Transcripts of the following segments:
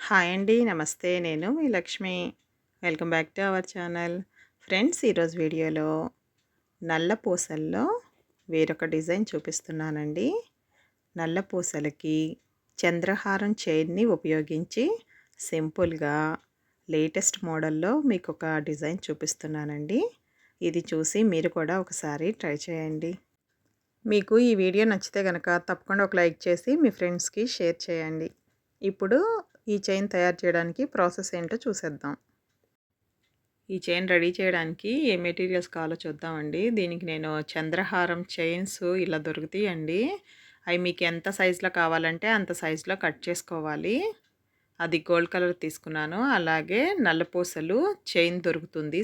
Hi అండి. నమస్తే. నేను మీ Lakshmi. Welcome back to our channel. Friends, ఈరోజు వీడియోలో నల్ల పూసల్లో వేరొక డిజైన్ చూపిస్తున్నానండి. నల్ల పూసలకి చంద్రహారం చైన్ని ఉపయోగించి సింపుల్గా లేటెస్ట్ మోడల్లో మీకు ఒక డిజైన్ చూపిస్తున్నానండి. ఇది చూసి మీరు కూడా ఒకసారి ట్రై చేయండి. మీకు ఈ వీడియో నచ్చితే గనక తప్పకుండా ఒక లైక్ చేసి మీ ఫ్రెండ్స్కి షేర్ చేయండి. ఇప్పుడు ఈ చైన్ తయారు చేయడానికి ప్రాసెస్ ఏంటో చూసేద్దాం. ఈ చైన్ రెడీ చేయడానికి ఏ మెటీరియల్స్ కావాలో చూద్దామండి. దీనికి నేను చంద్రహారం చైన్స్ ఇలా దొరుకుతాయండి. అవి మీకు ఎంత సైజులో కావాలంటే అంత సైజులో కట్ చేసుకోవాలి. అది గోల్డ్ కలర్ తీసుకున్నాను. అలాగే నల్లపూసలు చైన్ దొరుకుతుంది.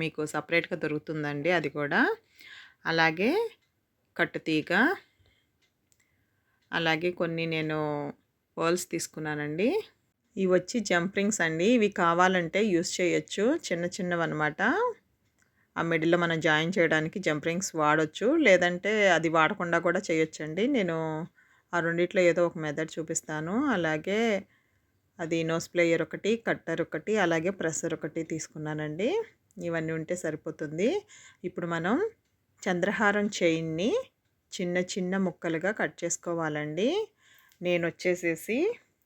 మీకు సపరేట్గా దొరుకుతుందండి అది కూడా. అలాగే కట్టుతీగ, అలాగే కొన్ని నేను పర్ల్స్ తీసుకున్నానండి. ఇవి వచ్చి జంప్ రింగ్స్ అండి. ఇవి కావాలంటే యూస్ చేయొచ్చు. చిన్న చిన్నవన్నమాట. ఆ మిడిల్లో మనం జాయిన్ చేయడానికి జంప్ రింగ్స్ వాడొచ్చు. లేదంటే అది వాడకుండా కూడా చేయొచ్చండి. నేను ఆ రెండిట్లో ఏదో ఒక మెథడ్ చూపిస్తాను. అలాగే అది నోస్ ప్లేయర్ ఒకటి, కట్టర్ ఒకటి, అలాగే ప్రెషర్ ఒకటి తీసుకున్నానండి. ఇవన్నీ ఉంటే సరిపోతుంది. ఇప్పుడు మనం చంద్రహారం చైన్ని చిన్న చిన్న ముక్కలుగా కట్ చేసుకోవాలండి. నేను వచ్చేసేసి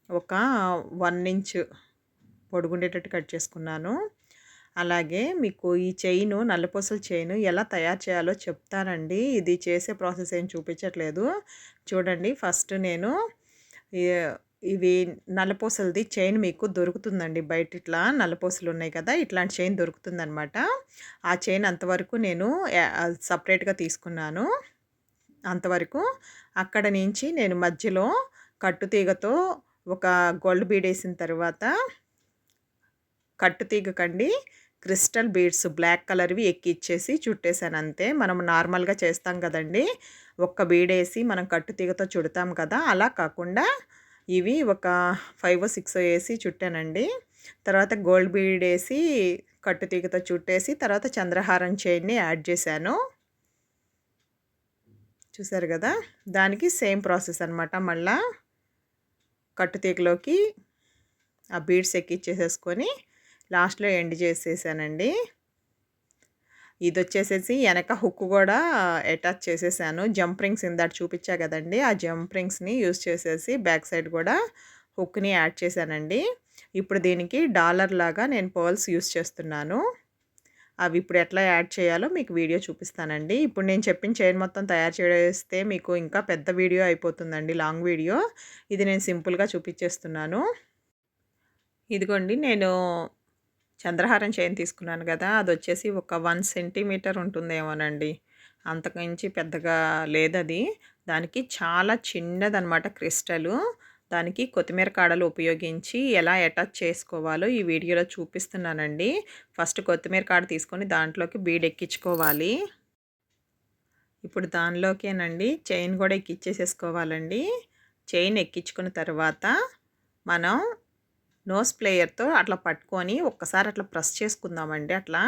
ఒక 1 ఇంచ్ పొడుగుండేటట్టు కట్ చేసుకున్నాను. అలాగే మీకు ఈ చైను నల్లపూసల చైను ఎలా తయారు చేయాలో చెప్తానండి. ఇది చేసే ప్రాసెస్ ఏం చూపించట్లేదు. చూడండి, ఫస్ట్ నేను ఇవి నల్లపూసలది చైన్ మీకు దొరుకుతుందండి. బయట ఇట్లా నల్లపూసలు ఉన్నాయి కదా, ఇట్లాంటి చైన్ దొరుకుతుందనమాట. ఆ చైన్ అంతవరకు నేను సపరేట్గా తీసుకున్నాను. అంతవరకు అక్కడ నుంచి నేను మధ్యలో కట్టుతీగతో ఒక గోల్డ్ బీడ్ వేసిన తర్వాత కట్టుతీగకండి క్రిస్టల్ బీడ్స్ బ్లాక్ కలర్వి ఎక్కిచ్చేసి చుట్టేసాను అంతే. మనం నార్మల్గా చేస్తాం కదండి, ఒక్క బీడేసి మనం కట్టుతీగతో చుడతాం కదా, అలా కాకుండా ఇవి ఒక 5 or 6 వేసి చుట్టానండి. తర్వాత గోల్డ్ బీడ్ వేసి కట్టుతీగతో చుట్టేసి తర్వాత చంద్రహారం చైన్ని యాడ్ చేశాను. చూసారు కదా, దానికి సేమ్ ప్రాసెస్ అనమాట. మళ్ళా కట్టుతీగలోకి ఆ బీడ్స్ ఎక్కిచ్చేసేసుకొని లాస్ట్లో ఎండ్ చేసేసానండి. ఇది వచ్చేసేసి వెనక హుక్ కూడా అటాచ్ చేసేసాను. జంప్ రింగ్స్ ఇందాక చూపించా కదండి, ఆ జంప్ రింగ్స్ని యూస్ చేసేసి బ్యాక్ సైడ్ కూడా హుక్ని యాడ్ చేశానండి. ఇప్పుడు దీనికి డాలర్ లాగా నేను పర్ల్స్ యూస్ చేస్తున్నాను. అవి ఇప్పుడు ఎట్లా యాడ్ చేయాలో మీకు వీడియో చూపిస్తానండి. ఇప్పుడు నేను చెప్పిన చైన్ మొత్తం తయారు చేస్తే మీకు ఇంకా పెద్ద వీడియో అయిపోతుందండి, లాంగ్ వీడియో. ఇది నేను సింపుల్గా చూపించేస్తున్నాను. ఇదిగోండి, నేను చంద్రహారం చైన్ తీసుకున్నాను కదా, అది వచ్చేసి ఒక 1 సెంటీమీటర్ ఉంటుందేమోనండి. అంతకుమించి పెద్దగా లేదది. దానికి చాలా చిన్నదనమాట క్రిస్టలు. దానికి కొత్తిమీర కాడలు ఉపయోగించి ఎలా అటాచ్ చేసుకోవాలో ఈ వీడియోలో చూపిస్తున్నానండి. ఫస్ట్ కొత్తిమీర కాడ తీసుకొని దాంట్లోకి బీడ్ ఎక్కించుకోవాలి. ఇప్పుడు దానిలోకేనండి చైన్ కూడా ఎక్కించేసేసుకోవాలండి. చైన్ ఎక్కించుకున్న తర్వాత మనం నోస్ ప్లేయర్తో అట్లా పట్టుకొని ఒక్కసారి అట్లా ప్రెస్ చేసుకుందామండి అట్లా.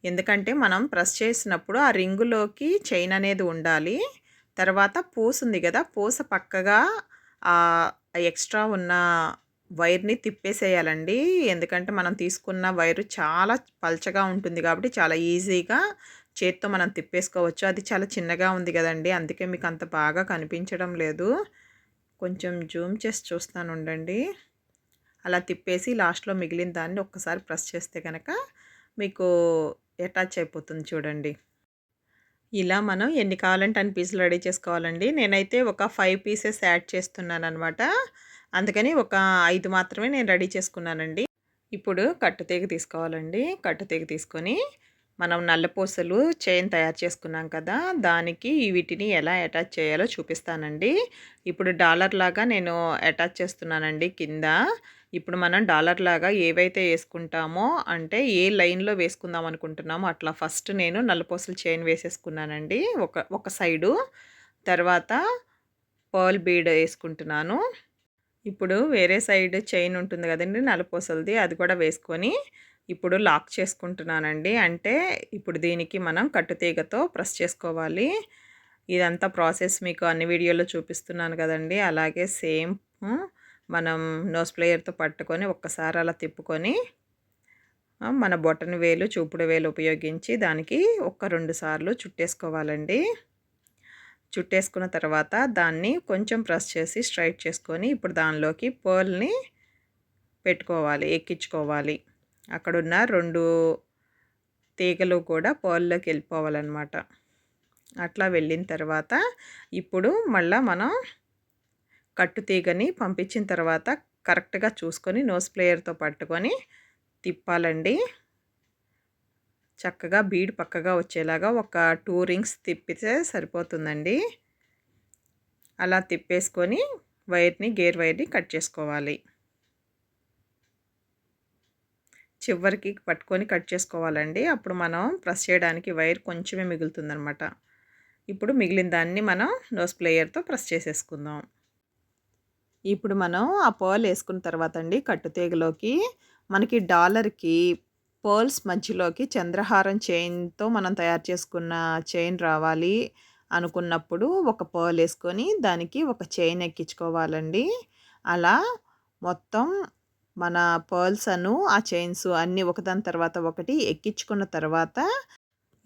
ఎందుకంటే మనం ప్రెస్ చేసినప్పుడు ఆ రింగులోకి చైన్ అనేది ఉండాలి. తర్వాత పూస ఉంది కదా, పూస పక్కగా ఎక్స్ట్రా ఉన్న వైర్ని తిప్పేసేయాలండి. ఎందుకంటే మనం తీసుకున్న వైరు చాలా పల్చగా ఉంటుంది కాబట్టి చాలా ఈజీగా చేత్తో మనం తిప్పేసుకోవచ్చు. అది చాలా చిన్నగా ఉంది కదండి, అందుకే మీకు అంత బాగా కనిపించడం లేదు. కొంచెం జూమ్ చేసి చూస్తాను ఉండండి. అలా తిప్పేసి లాస్ట్లో మిగిలిన దాన్ని ఒక్కసారి ప్రెస్ చేస్తే కనుక మీకు అటాచ్ అయిపోతుంది చూడండి. ఇలా మనం ఎన్ని కావాలంటే అన్ని పీసులు రెడీ చేసుకోవాలండి. నేనైతే ఒక 5 పీసెస్ యాడ్ చేస్తున్నాను అనమాట. అందుకని ఒక 5 మాత్రమే నేను రెడీ చేసుకున్నానండి. ఇప్పుడు కట్టుతీగ తీసుకోవాలండి. కట్టుతీగ తీసుకొని మనం నల్లపూసలు చైన్ తయారు చేసుకున్నాం కదా, దానికి వీటిని ఎలా అటాచ్ చేయాలో చూపిస్తానండి. ఇప్పుడు డాలర్ లాగా నేను అటాచ్ చేస్తున్నానండి కింద. ఇప్పుడు మనం డాలర్ లాగా ఏవైతే వేసుకుంటామో, అంటే ఏ లైన్లో వేసుకుందాం అనుకుంటున్నామో అట్లా ఫస్ట్ నేను నల్లపూసల చైన్ వేసేసుకున్నానండి ఒక సైడు. తర్వాత పర్ల్ బీడ్ వేసుకుంటున్నాను. ఇప్పుడు వేరే సైడ్ చైన్ ఉంటుంది కదండి నల్లపూసలది, అది కూడా వేసుకొని ఇప్పుడు లాక్ చేసుకుంటున్నానండి. అంటే ఇప్పుడు దీనికి మనం కట్టుతీగతో ప్రెస్ చేసుకోవాలి. ఇదంతా ప్రాసెస్ మీకు అన్ని వీడియోలో చూపిస్తున్నాను కదండి, అలాగే సేమ్ మనం నోస్ ప్లేయర్తో పట్టుకొని ఒక్కసారి అలా తిప్పుకొని మన బొటన వేలు చూపుడు వేలు ఉపయోగించి దానికి 1-2 సార్లు చుట్టేసుకోవాలండి. చుట్టేసుకున్న తర్వాత దాన్ని కొంచెం ప్రెస్ చేసి స్ట్రైట్ చేసుకొని ఇప్పుడు దానిలోకి పర్ల్ని పెట్టుకోవాలి, ఎక్కించుకోవాలి. అక్కడున్న 2 తీగలు కూడా పర్ల్లోకి వెళ్ళిపోవాలన్నమాట. అట్లా వెళ్ళిన తర్వాత ఇప్పుడు మళ్ళీ మనం కట్టు తీగని పంపించిన తర్వాత కరెక్ట్గా చూసుకొని నోస్ ప్లేయర్తో పట్టుకొని తిప్పాలండి. చక్కగా బీడ్ పక్కగా వచ్చేలాగా ఒక 2 రింగ్స్ తిప్పితే సరిపోతుందండి. అలా తిప్పేసుకొని గేర్ వైర్ని కట్ చేసుకోవాలి. చివరికి పట్టుకొని కట్ చేసుకోవాలండి. అప్పుడు మనం ప్రెస్ చేయడానికి వైర్ కొంచెమే మిగులుతుందనమాట. ఇప్పుడు మిగిలిన దాన్ని మనం నోస్ ప్లేయర్తో ప్రెస్ చేసేసుకుందాం. ఇప్పుడు మనం ఆ పర్ల్ వేసుకున్న తర్వాత అండి కట్టుతీగలోకి మనకి డాలర్కి పర్ల్స్ మధ్యలోకి చంద్రహారం చైన్తో మనం తయారు చేసుకున్న చైన్ రావాలి అనుకున్నప్పుడు ఒక పర్ల్ వేసుకొని దానికి ఒక చైన్ ఎక్కించుకోవాలండి. అలా మొత్తం మన పర్ల్స్ ఆ చైన్స్ అన్నీ ఒకదాని తర్వాత ఒకటి ఎక్కించుకున్న తర్వాత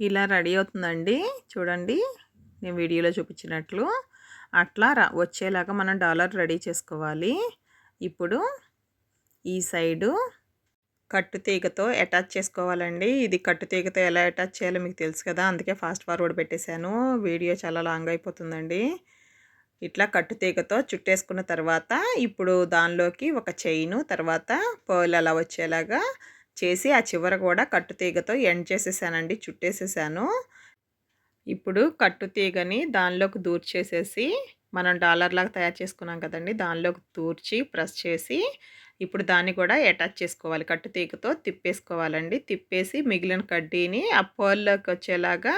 ఇలా రెడీ అవుతుందండి. చూడండి నేను వీడియోలో చూపించినట్లు అట్లా వచ్చేలాగా మనం డాలర్ రెడీ చేసుకోవాలి. ఇప్పుడు ఈ సైడు కట్టుతీగతో అటాచ్ చేసుకోవాలండి. ఇది కట్టుతీగతో ఎలా అటాచ్ చేయాలో మీకు తెలుసు కదా, అందుకే ఫాస్ట్ ఫార్వర్డ్ పెట్టేశాను. వీడియో చాలా లాంగ్ అయిపోతుందండి. ఇట్లా కట్టుతీగతో చుట్టేసుకున్న తర్వాత ఇప్పుడు దానిలోకి ఒక చైను తర్వాత పర్ల్ అలా వచ్చేలాగా చేసి ఆ చివర కూడా కట్టుతీగతో ఎండ్ చేసేసానండి, చుట్టేసేసాను. ఇప్పుడు కట్టుతీగని దానిలోకి దూర్చేసేసి మనం డాలర్ లాగా తయారు చేసుకున్నాం కదండి, దానిలోకి దూర్చి ప్రెస్ చేసి ఇప్పుడు దాన్ని కూడా అటాచ్ చేసుకోవాలి. కట్టుతీగతో తిప్పేసుకోవాలండి. తిప్పేసి మిగిలిన కడ్డీని ఆ పర్ల్లోకి వచ్చేలాగా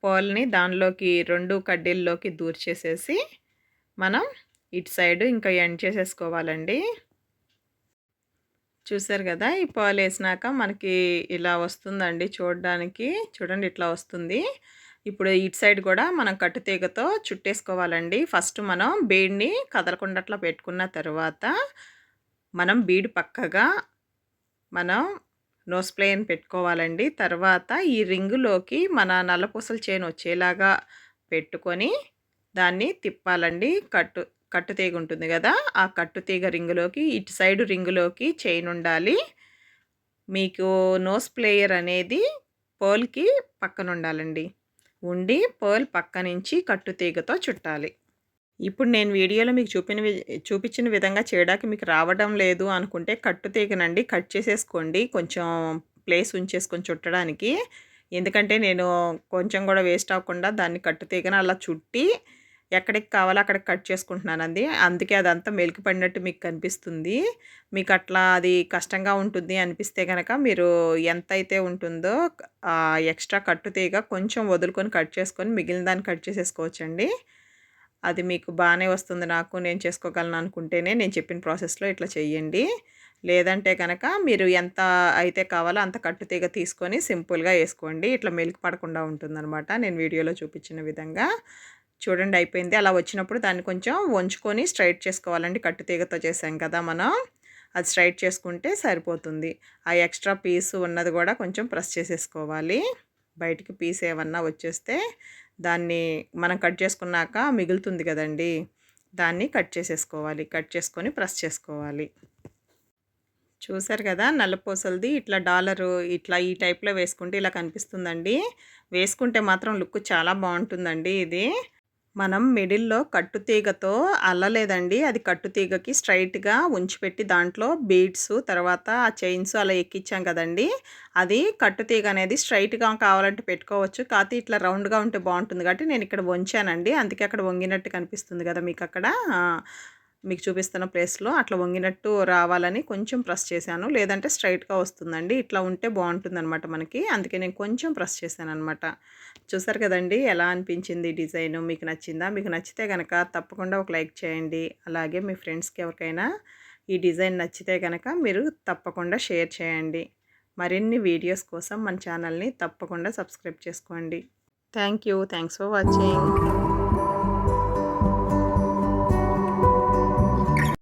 పర్ల్ని దానిలోకి 2 కడ్డీల్లోకి దూర్చేసేసి మనం ఇటు సైడు ఇంకా ఎండ్ చేసేసుకోవాలండి. చూసారు కదా, ఈ పర్ల్ వేసినాక మనకి ఇలా వస్తుందండి చూడడానికి. చూడండి ఇట్లా వస్తుంది. ఇప్పుడు ఇటు సైడ్ కూడా మనం కట్టుతీగతో చుట్టేసుకోవాలండి. ఫస్ట్ మనం బీడ్ని కదలకుండా అట్లా పెట్టుకున్న తర్వాత మనం బీడ్ పక్కగా మనం నోస్ ప్లేయర్ని పెట్టుకోవాలండి. తర్వాత ఈ రింగులోకి మన నల్లపూసల చైన్ వచ్చేలాగా పెట్టుకొని దాన్ని తిప్పాలండి. కట్టుతీగ ఉంటుంది కదా, ఆ కట్టుతీగ రింగులోకి ఇటు సైడు రింగులోకి చైన్ ఉండాలి. మీకు నోస్ ప్లేయర్ అనేది పర్ల్కి పక్కన ఉండాలండి. ఉండి పర్ల్ పక్క నుంచి కట్టుతీగతో చుట్టాలి. ఇప్పుడు నేను వీడియోలో మీకు చూపించిన విధంగా చేయడానికి మీకు రావడం లేదు అనుకుంటే కట్టుతీగనండి కట్ చేసేసుకోండి, కొంచెం ప్లేస్ ఉంచేసుకొని చుట్టడానికి. ఎందుకంటే నేను కొంచెం కూడా వేస్ట్ అవ్వకుండా దాన్ని కట్టుతీగను అలా చుట్టి ఎక్కడికి కావాలో అక్కడికి కట్ చేసుకుంటున్నానండి. అందుకే అదంతా మెలికి పడినట్టు మీకు కనిపిస్తుంది. మీకు అట్లా అది కష్టంగా ఉంటుంది అనిపిస్తే కనుక మీరు ఎంత అయితే ఉంటుందో ఎక్స్ట్రా కట్టుతీగ కొంచెం వదులుకొని కట్ చేసుకొని మిగిలిన దాన్ని కట్ చేసేసుకోవచ్చండి. అది మీకు బాగానే వస్తుంది. నేను చేసుకోగలను అనుకుంటేనే నేను చెప్పిన ప్రాసెస్లో ఇట్లా చెయ్యండి. లేదంటే కనుక మీరు ఎంత అయితే కావాలో అంత కట్టుతీగ తీసుకొని సింపుల్గా వేసుకోండి. ఇట్లా మెలికి పడకుండా ఉంటుందన్నమాట. నేను వీడియోలో చూపించిన విధంగా చూడండి అయిపోయింది. అలా వచ్చినప్పుడు దాన్ని కొంచెం వంచుకొని స్ట్రైట్ చేసుకోవాలండి. కట్టుతీగతో చేసాం కదా మనం, అది స్ట్రైట్ చేసుకుంటే సరిపోతుంది. ఆ ఎక్స్ట్రా పీసు ఉన్నది కూడా కొంచెం ప్రెస్ చేసేసుకోవాలి. బయటికి పీస్ ఏమన్నా వచ్చేస్తే దాన్ని మనం కట్ చేసుకున్నాక మిగులుతుంది కదండి, దాన్ని కట్ చేసేసుకోవాలి. కట్ చేసుకొని ప్రెస్ చేసుకోవాలి. చూసారు కదా, నల్లపూసలది ఇట్లా డాలరు ఇట్లా ఈ టైప్లో వేసుకుంటే ఇలా కనిపిస్తుందండి. వేసుకుంటే మాత్రం లుక్ చాలా బాగుంటుందండి. ఇది మనం మిడిల్లో కట్టుతీగతో అల్లలేదండి, అది కట్టుతీగకి స్ట్రైట్గా ఉంచిపెట్టి దాంట్లో బీడ్స్ తర్వాత ఆ చైన్స్ అలా ఎక్కించాం కదండి. అది కట్టుతీగ అనేది స్ట్రైట్గా కావాలంటే పెట్టుకోవచ్చు, కాకపోతే ఇట్లా రౌండ్గా ఉంటే బాగుంటుంది కాబట్టి నేను ఇక్కడ వంచానండి. అందుకే అక్కడ వంగినట్టు కనిపిస్తుంది కదా మీకు, అక్కడ మీకు చూపిస్తున్న ప్లేస్లో అట్లా వంగినట్టు రావాలని కొంచెం ప్రెస్ చేశాను. లేదంటే స్ట్రైట్గా వస్తుందండి. ఇట్లా ఉంటే బాగుంటుందన్నమాట మనకి, అందుకే నేను కొంచెం ప్రెస్ చేశాను అనమాట. చూసారు కదండి ఎలా అనిపించింది డిజైన్, మీకు నచ్చిందా? మీకు నచ్చితే కనుక తప్పకుండా ఒక లైక్ చేయండి. అలాగే మీ ఫ్రెండ్స్కి ఎవరికైనా ఈ డిజైన్ నచ్చితే కనుక మీరు తప్పకుండా షేర్ చేయండి. మరిన్ని వీడియోస్ కోసం మన ఛానల్ని తప్పకుండా సబ్స్క్రైబ్ చేసుకోండి. Thanks for watching.